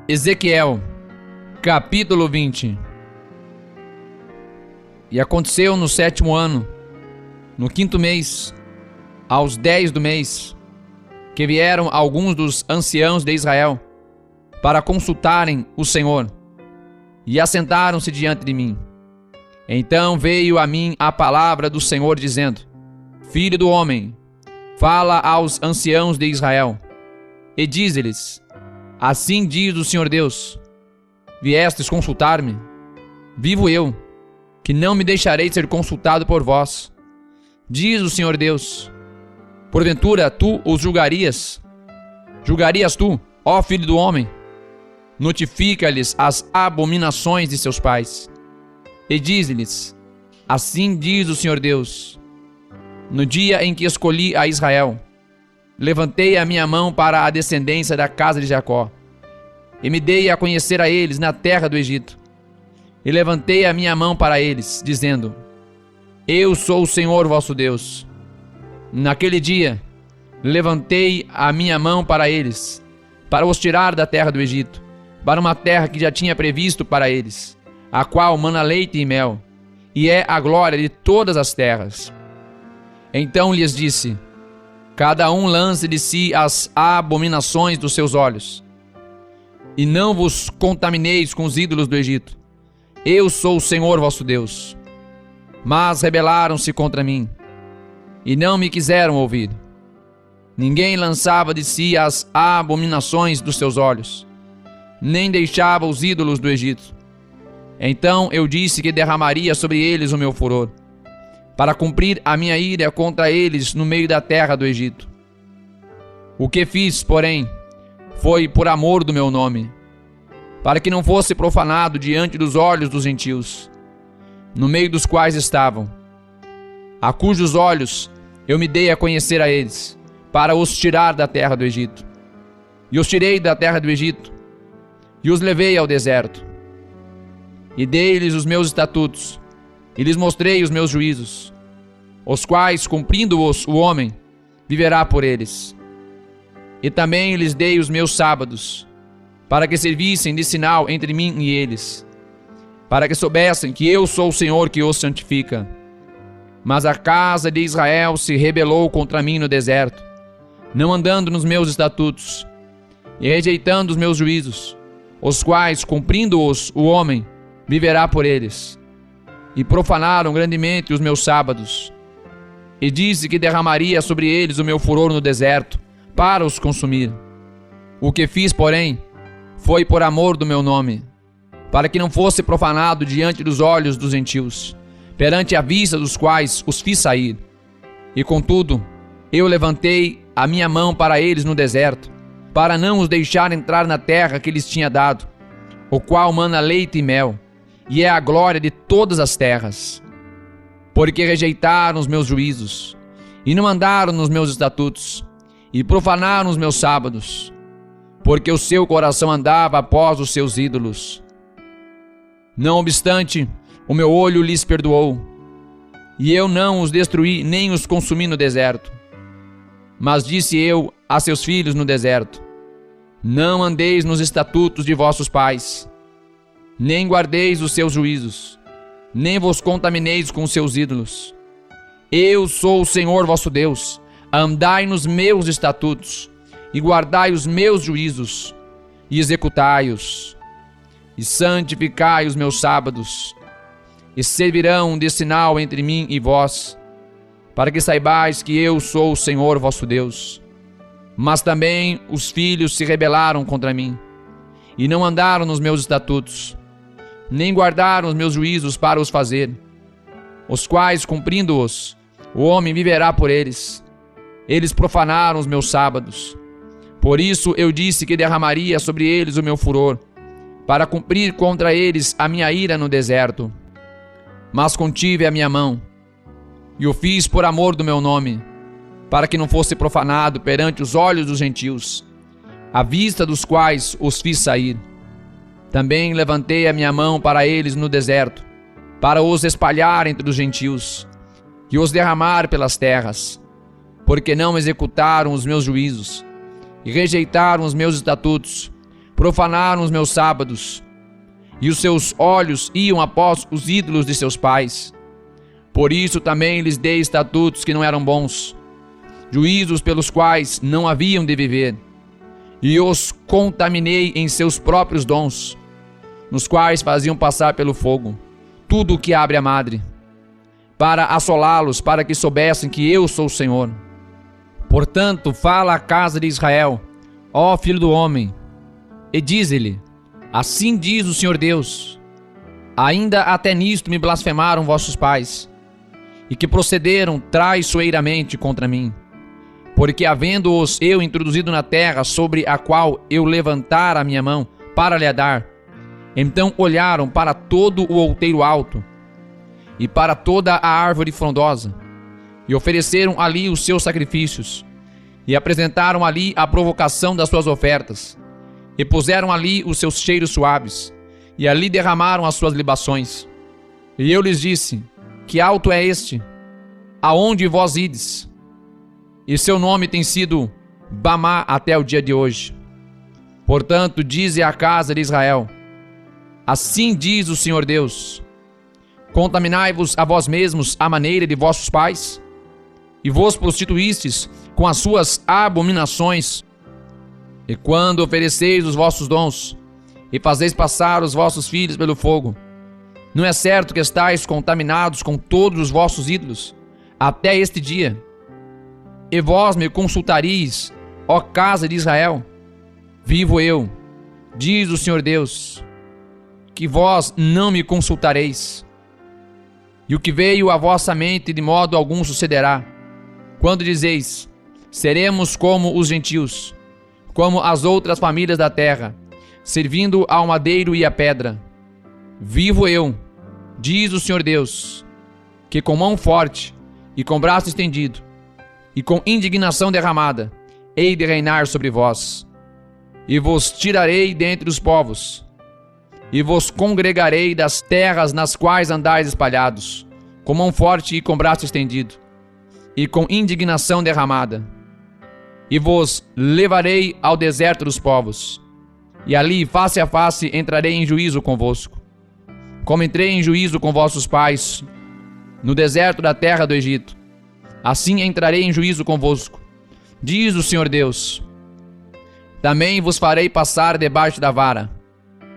Ezequiel, capítulo 20. E aconteceu no 7º ano, no 5º mês, aos 10 do mês, que vieram alguns dos anciãos de Israel para consultarem o Senhor, e assentaram-se diante de mim. Então veio a mim a palavra do Senhor, dizendo: Filho do homem, fala aos anciãos de Israel, e dize-lhes: Assim diz o Senhor Deus: Viestes consultar-me? Vivo eu, que não me deixarei ser consultado por vós. Diz o Senhor Deus: Porventura tu os julgarias? Julgarias tu, ó filho do homem? Notifica-lhes as abominações de seus pais, e diz-lhes: Assim diz o Senhor Deus: No dia em que escolhi a Israel, levantei a minha mão para a descendência da casa de Jacó, e me dei a conhecer a eles na terra do Egito. E levantei a minha mão para eles, dizendo: Eu sou o Senhor vosso Deus. Naquele dia, levantei a minha mão para eles, para os tirar da terra do Egito, para uma terra que já tinha previsto para eles, a qual mana leite e mel, e é a glória de todas as terras. Então lhes disse: Cada um lance de si as abominações dos seus olhos, e não vos contamineis com os ídolos do Egito. Eu sou o Senhor vosso Deus. Mas rebelaram-se contra mim, e não me quiseram ouvir. Ninguém lançava de si as abominações dos seus olhos, nem deixava os ídolos do Egito. Então eu disse que derramaria sobre eles o meu furor, para cumprir a minha ira contra eles no meio da terra do Egito. O que fiz, porém, foi por amor do meu nome, para que não fosse profanado diante dos olhos dos gentios, no meio dos quais estavam, a cujos olhos eu me dei a conhecer a eles, para os tirar da terra do Egito. E os tirei da terra do Egito, e os levei ao deserto. E dei-lhes os meus estatutos, e lhes mostrei os meus juízos, os quais, cumprindo-os, o homem viverá por eles. E também lhes dei os meus sábados, para que servissem de sinal entre mim e eles, para que soubessem que eu sou o Senhor que os santifica. Mas a casa de Israel se rebelou contra mim no deserto, não andando nos meus estatutos, e rejeitando os meus juízos, os quais, cumprindo-os, o homem viverá por eles. E profanaram grandemente os meus sábados, e disse que derramaria sobre eles o meu furor no deserto, para os consumir. O que fiz, porém, foi por amor do meu nome, para que não fosse profanado diante dos olhos dos gentios, perante a vista dos quais os fiz sair. E contudo, eu levantei a minha mão para eles no deserto, para não os deixar entrar na terra que lhes tinha dado, o qual mana leite e mel, e é a glória de todas as terras. Porque rejeitaram os meus juízos, e não andaram nos meus estatutos, e profanaram os meus sábados, porque o seu coração andava após os seus ídolos. Não obstante, o meu olho lhes perdoou, e eu não os destruí nem os consumi no deserto. Mas disse eu a seus filhos no deserto: Não andeis nos estatutos de vossos pais, nem guardeis os seus juízos, nem vos contamineis com os seus ídolos. Eu sou o Senhor vosso Deus. Andai nos meus estatutos, e guardai os meus juízos, e executai-os, e santificai os meus sábados, e servirão de sinal entre mim e vós, para que saibais que eu sou o Senhor vosso Deus. Mas também os filhos se rebelaram contra mim, e não andaram nos meus estatutos, nem guardaram os meus juízos para os fazer, os quais, cumprindo-os, o homem viverá por eles. Eles profanaram os meus sábados. Por isso eu disse que derramaria sobre eles o meu furor, para cumprir contra eles a minha ira no deserto. Mas contive a minha mão, e o fiz por amor do meu nome, para que não fosse profanado perante os olhos dos gentios, à vista dos quais os fiz sair. Também levantei a minha mão para eles no deserto, para os espalhar entre os gentios, e os derramar pelas terras, porque não executaram os meus juízos, e rejeitaram os meus estatutos, profanaram os meus sábados, e os seus olhos iam após os ídolos de seus pais. Por isso também lhes dei estatutos que não eram bons, juízos pelos quais não haviam de viver, e os contaminei em seus próprios dons, nos quais faziam passar pelo fogo tudo o que abre a madre, para assolá-los, para que soubessem que eu sou o Senhor. Portanto, fala à casa de Israel, ó filho do homem, e dize-lhe: assim diz o Senhor Deus, ainda até nisto me blasfemaram vossos pais, e que procederam traiçoeiramente contra mim, porque havendo-os eu introduzido na terra sobre a qual eu levantara a minha mão para lhe dar, então olharam para todo o outeiro alto e para toda a árvore frondosa, e ofereceram ali os seus sacrifícios, e apresentaram ali a provocação das suas ofertas, e puseram ali os seus cheiros suaves, e ali derramaram as suas libações. E eu lhes disse: que alto é este, aonde vós ides? E seu nome tem sido Bamá até o dia de hoje. Portanto, dize à casa de Israel: assim diz o Senhor Deus: contaminai-vos a vós mesmos à maneira de vossos pais, e vos prostituístes com as suas abominações. E quando ofereceis os vossos dons, e fazeis passar os vossos filhos pelo fogo, não é certo que estáis contaminados com todos os vossos ídolos, até este dia? E vós me consultareis, ó casa de Israel? Vivo eu, diz o Senhor Deus, que vós não me consultareis. E o que veio à vossa mente de modo algum sucederá, quando dizeis: seremos como os gentios, como as outras famílias da terra, servindo ao madeiro e à pedra. Vivo eu, diz o Senhor Deus, que com mão forte e com braço estendido e com indignação derramada hei de reinar sobre vós, e vos tirarei dentre os povos, e vos congregarei das terras nas quais andais espalhados, com mão forte e com braço estendido, e com indignação derramada, e vos levarei ao deserto dos povos, e ali face a face entrarei em juízo convosco, como entrei em juízo com vossos pais no deserto da terra do Egito. Assim entrarei em juízo convosco, diz o Senhor Deus. Também vos farei passar debaixo da vara,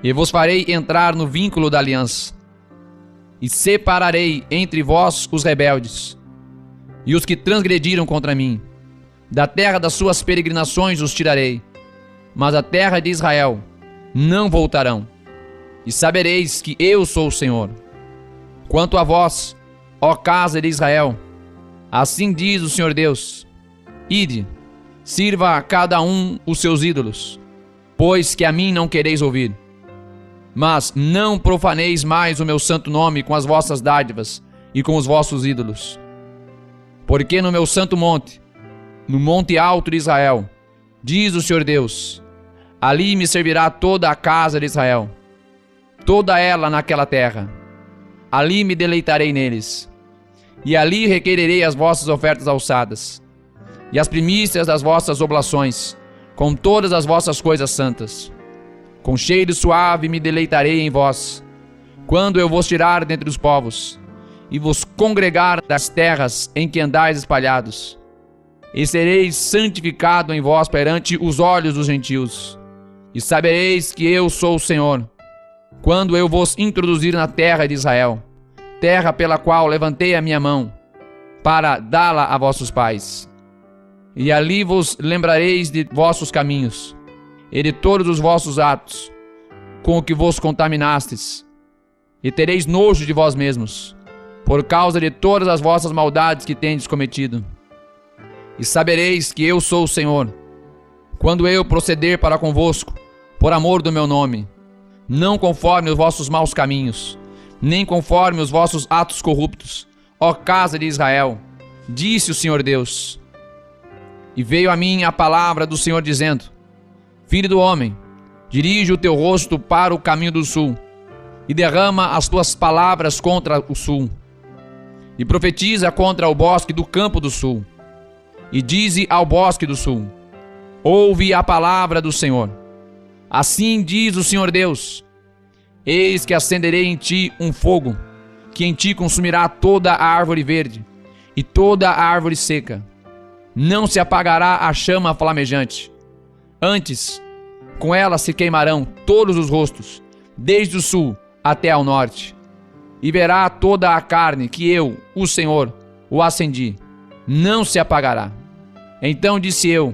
e vos farei entrar no vínculo da aliança, e separarei entre vós os rebeldes, e os que transgrediram contra mim. Da terra das suas peregrinações os tirarei, mas a terra de Israel não voltarão, e sabereis que eu sou o Senhor. Quanto a vós, ó casa de Israel, assim diz o Senhor Deus: ide, sirva a cada um os seus ídolos, pois que a mim não quereis ouvir. Mas não profaneis mais o meu santo nome com as vossas dádivas e com os vossos ídolos. Porque no meu santo monte, no monte alto de Israel, diz o Senhor Deus, ali me servirá toda a casa de Israel, toda ela naquela terra. Ali me deleitarei neles, e ali requererei as vossas ofertas alçadas, e as primícias das vossas oblações, com todas as vossas coisas santas. Com cheiro suave me deleitarei em vós, quando eu vos tirar dentre os povos, e vos congregar das terras em que andais espalhados. E sereis santificado em vós perante os olhos dos gentios, e sabereis que eu sou o Senhor, quando eu vos introduzir na terra de Israel, terra pela qual levantei a minha mão, para dá-la a vossos pais. E ali vos lembrareis de vossos caminhos, e de todos os vossos atos, com o que vos contaminastes, e tereis nojo de vós mesmos, por causa de todas as vossas maldades que tendes cometido. E sabereis que eu sou o Senhor, quando eu proceder para convosco, por amor do meu nome, não conforme os vossos maus caminhos, nem conforme os vossos atos corruptos, ó casa de Israel, disse o Senhor Deus. E veio a mim a palavra do Senhor dizendo: filho do homem, dirige o teu rosto para o caminho do sul, e derrama as tuas palavras contra o sul, e profetiza contra o bosque do campo do sul, e dize ao bosque do sul: ouve a palavra do Senhor. Assim diz o Senhor Deus: eis que acenderei em ti um fogo, que em ti consumirá toda a árvore verde e toda a árvore seca. Não se apagará a chama flamejante. Antes, com ela se queimarão todos os rostos, desde o sul até ao norte. E verá toda a carne que eu, o Senhor, o acendi. Não se apagará. Então disse eu: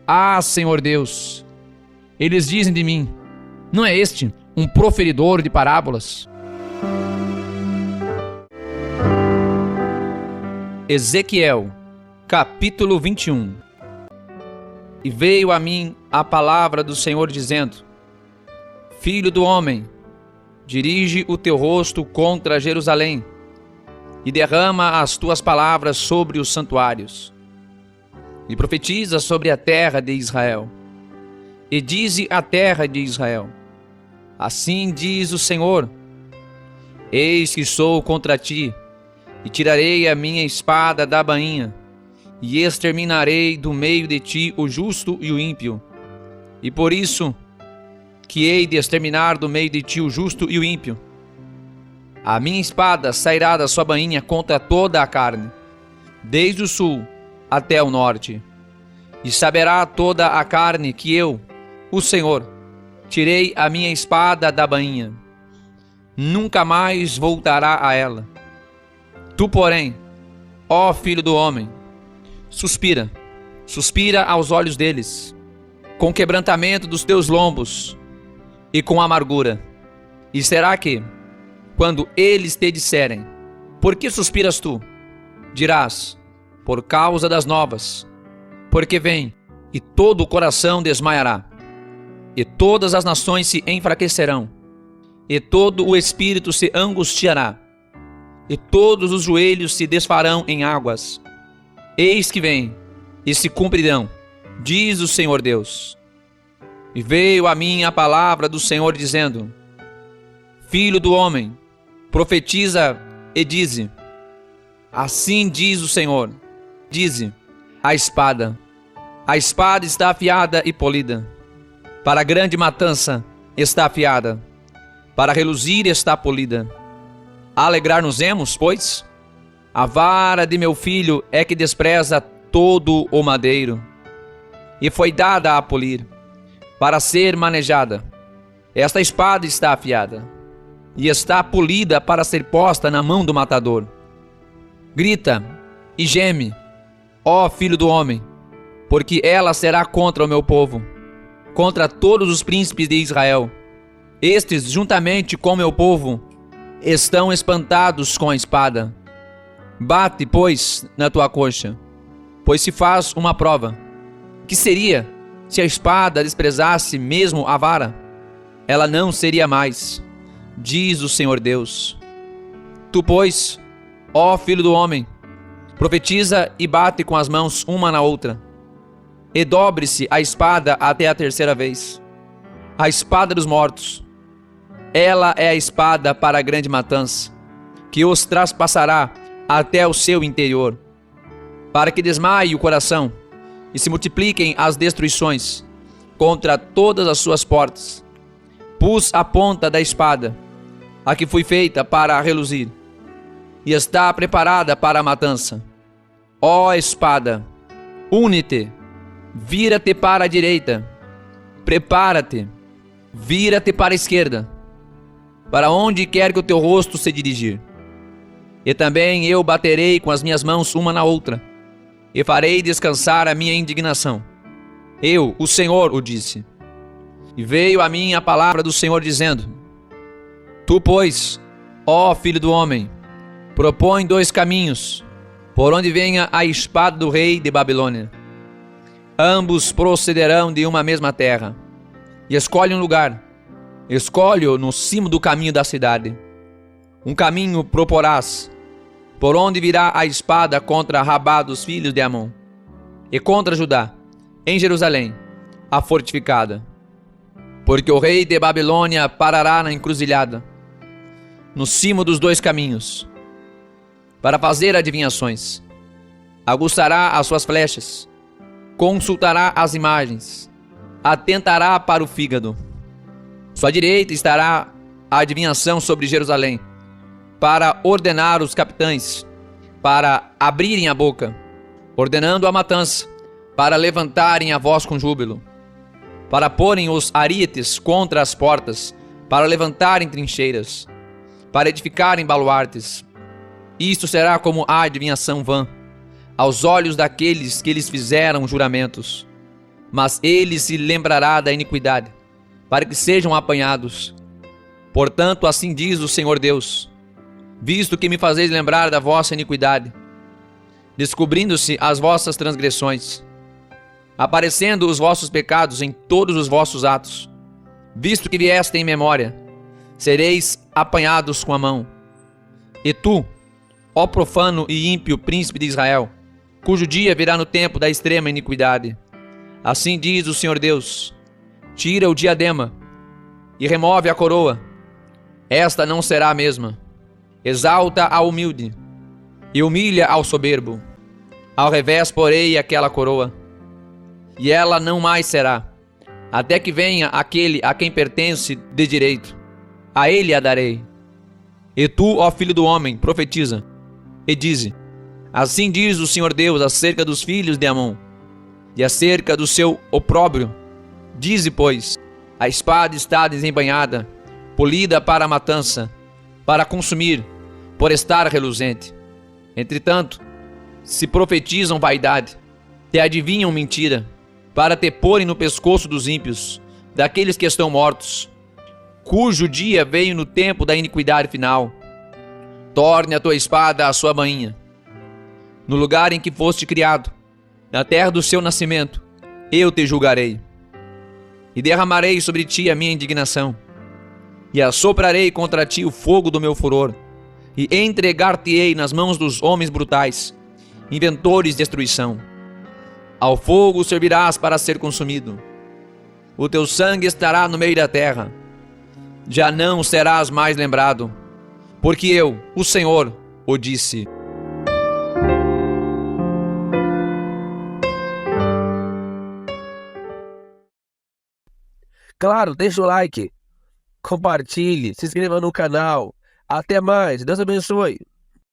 ah, Senhor Deus, eles dizem de mim: não é este um proferidor de parábolas? Ezequiel, capítulo 21. E veio a mim a palavra do Senhor dizendo: filho do homem, dirige o teu rosto contra Jerusalém e derrama as tuas palavras sobre os santuários. E profetiza sobre a terra de Israel. E dize à terra de Israel: assim diz o Senhor: eis que sou contra ti, e tirarei a minha espada da bainha, e exterminarei do meio de ti o justo e o ímpio. E por isso que hei de exterminar do meio de ti o justo e o ímpio, a minha espada sairá da sua bainha contra toda a carne, desde o sul até o norte. E saberá toda a carne que eu, o Senhor, tirei a minha espada da bainha. Nunca mais voltará a ela. Tu, porém, ó filho do homem, suspira, suspira aos olhos deles, com quebrantamento dos teus lombos e com amargura. E será que, quando eles te disserem: por que suspiras tu? Dirás: por causa das novas, porque vem, e todo o coração desmaiará, e todas as nações se enfraquecerão, e todo o espírito se angustiará, e todos os joelhos se desfarão em águas. Eis que vem, e se cumprirão, diz o Senhor Deus. E veio a mim a palavra do Senhor dizendo: filho do homem, profetiza e dize: assim diz o Senhor, dize: a espada está afiada e polida, para a grande matança está afiada, para reluzir está polida. Alegrar-nos-emos, pois? A vara de meu filho é que despreza todo o madeiro, e foi dada a polir, para ser manejada. Esta espada está afiada, e está polida para ser posta na mão do matador. Grita e geme, ó filho do homem, porque ela será contra o meu povo, contra todos os príncipes de Israel. Estes, juntamente com meu povo, estão espantados com a espada. Bate, pois, na tua coxa, pois se faz uma prova. Que seria se a espada desprezasse mesmo a vara? Ela não seria mais, diz o Senhor Deus. Tu, pois, ó filho do homem, profetiza e bate com as mãos uma na outra, e dobre-se a espada até a terceira vez. A espada dos mortos, ela é a espada para a grande matança, que os traspassará até o seu interior, para que desmaie o coração e se multipliquem as destruições contra todas as suas portas. Pus a ponta da espada, a que foi feita para reluzir, e está preparada para a matança. Ó espada, une-te, vira-te para a direita, prepara-te, vira-te para a esquerda, para onde quer que o teu rosto se dirigir. E também eu baterei com as minhas mãos uma na outra, e farei descansar a minha indignação. Eu, o Senhor, o disse. E veio a mim a palavra do Senhor dizendo: tu, pois, ó filho do homem, propõe 2 caminhos, por onde venha a espada do rei de Babilônia. Ambos procederão de uma mesma terra. E escolhe um lugar, escolhe-o no cimo do caminho da cidade. Um caminho proporás, por onde virá a espada contra Rabá dos filhos de Amon, e contra Judá, em Jerusalém, a fortificada. Porque o rei de Babilônia parará na encruzilhada, no cimo dos 2 caminhos, para fazer adivinhações. Aguçará as suas flechas, consultará as imagens, atentará para o fígado. Sua direita estará a adivinhação sobre Jerusalém, para ordenar os capitães, para abrirem a boca, ordenando a matança, para levantarem a voz com júbilo, para porem os arietes contra as portas, para levantarem trincheiras, para edificarem baluartes. Isto será como a adivinhação vã, aos olhos daqueles que lhes fizeram juramentos. Mas ele se lembrará da iniquidade, para que sejam apanhados. Portanto, assim diz o Senhor Deus: visto que me fazeis lembrar da vossa iniquidade, descobrindo-se as vossas transgressões, aparecendo os vossos pecados em todos os vossos atos, visto que vieste em memória, sereis apanhados com a mão. E tu, ó profano e ímpio príncipe de Israel, cujo dia virá no tempo da extrema iniquidade, assim diz o Senhor Deus: tira o diadema e remove a coroa, esta não será a mesma. Exalta ao humilde e humilha ao soberbo. Ao revés porei aquela coroa, e ela não mais será, até que venha aquele a quem pertence de direito. A ele a darei. E tu, ó filho do homem, profetiza e dize: assim diz o Senhor Deus acerca dos filhos de Amon e acerca do seu opróbrio. Dize, pois: a espada está desembainhada, polida para a matança, para consumir, por estar reluzente. Entretanto, se profetizam vaidade, te adivinham mentira, para te porem no pescoço dos ímpios, daqueles que estão mortos, cujo dia veio no tempo da iniquidade final. Torne a tua espada a sua bainha. No lugar em que foste criado, na terra do seu nascimento, eu te julgarei. E derramarei sobre ti a minha indignação, e assoprarei contra ti o fogo do meu furor, e entregar-te-ei nas mãos dos homens brutais, inventores de destruição. Ao fogo servirás para ser consumido. O teu sangue estará no meio da terra. Já não serás mais lembrado, porque eu, o Senhor, o disse. Claro, deixa o like, compartilhe, se inscreva no canal. Até mais, Deus abençoe.